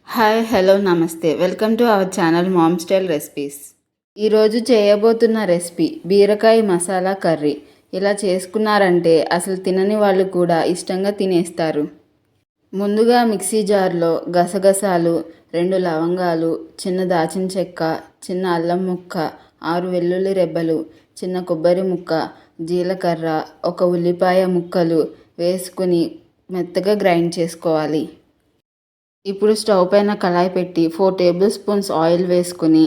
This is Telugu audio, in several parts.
హాయ్ హలో నమస్తే welcome to our channel ma'am style recipes. ఈరోజు చేయబోతున్న రెసిపీ బీరకాయ మసాలా కర్రీ. ఇలా చేసుకున్నారంటే అసలు తినని వాళ్ళు కూడా ఇష్టంగా తినేస్తారు. ముందుగా మిక్సీ జార్లో గసగసాలు, 2 లవంగాలు, చిన్న దాచిన చెక్క, చిన్న అల్లం ముక్క, 6 వెల్లుల్లి రెబ్బలు, చిన్న కొబ్బరి ముక్క, జీలకర్ర, 1 ఉల్లిపాయ ముక్కలు వేసుకుని మెత్తగా గ్రైండ్ చేసుకోవాలి. ఇప్పుడు స్టవ్ పైన కళాయి పెట్టి 4 టేబుల్ స్పూన్స్ ఆయిల్ వేసుకుని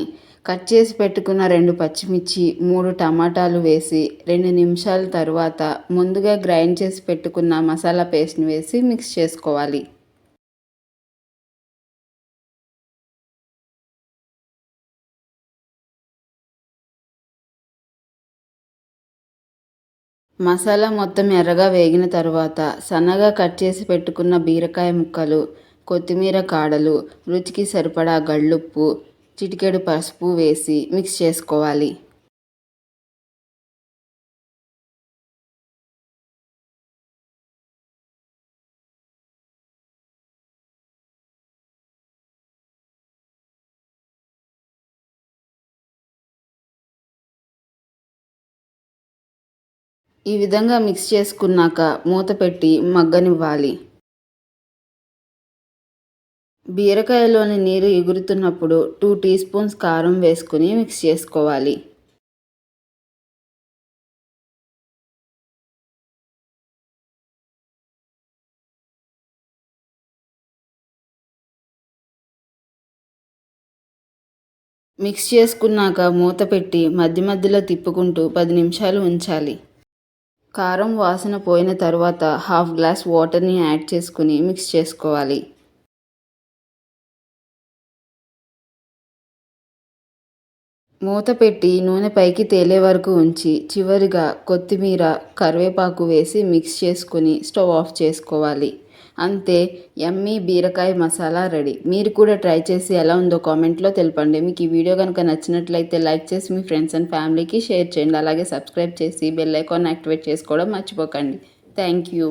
కట్ చేసి పెట్టుకున్న 2 పచ్చిమిర్చి, 3 టమాటాలు వేసి 2 నిమిషాల తర్వాత ముందుగా గ్రైండ్ చేసి పెట్టుకున్న మసాలా పేస్ట్ని వేసి మిక్స్ చేసుకోవాలి. మసాలా మొత్తం ఎర్రగా వేగిన తర్వాత సన్నగా కట్ చేసి పెట్టుకున్న బీరకాయ ముక్కలు, కొత్తిమీర కాడలు, రుచికి సరిపడా గళ్ళుప్పు, చిటికెడు పసుపు వేసి మిక్స్ చేసుకోవాలి. ఈ విధంగా మిక్స్ చేసుకున్నాక మూత పెట్టి మగ్గనివ్వాలి. బీరకాయలోని నీరు ఎగురుతున్నప్పుడు 2 టీ స్పూన్స్ కారం వేసుకుని మిక్స్ చేసుకోవాలి. మిక్స్ చేసుకున్నాక మూత పెట్టి మధ్య మధ్యలో తిప్పుకుంటూ 10 నిమిషాలు ఉంచాలి. కారం వాసన పోయిన తర్వాత 1/2 గ్లాస్ వాటర్ని యాడ్ చేసుకుని మిక్స్ చేసుకోవాలి. మూత పెట్టి నూనె పైకి తేలే వరకు ఉంచి చివరిగా కొత్తిమీర, కరివేపాకు వేసి మిక్స్ చేసుకుని స్టవ్ ఆఫ్ చేసుకోవాలి. అంతే, యమ్మీ బీరకాయ మసాలా రెడీ. మీరు కూడా ట్రై చేసి ఎలా ఉందో కామెంట్లో తెలపండి. మీకు ఈ వీడియో కనుక నచ్చినట్లయితే లైక్ చేసి మీ ఫ్రెండ్స్ అండ్ ఫ్యామిలీకి షేర్ చేయండి. అలాగే సబ్స్క్రైబ్ చేసి బెల్ ఐకాన్ యాక్టివేట్ చేసుకోవడం మర్చిపోకండి. Thank you.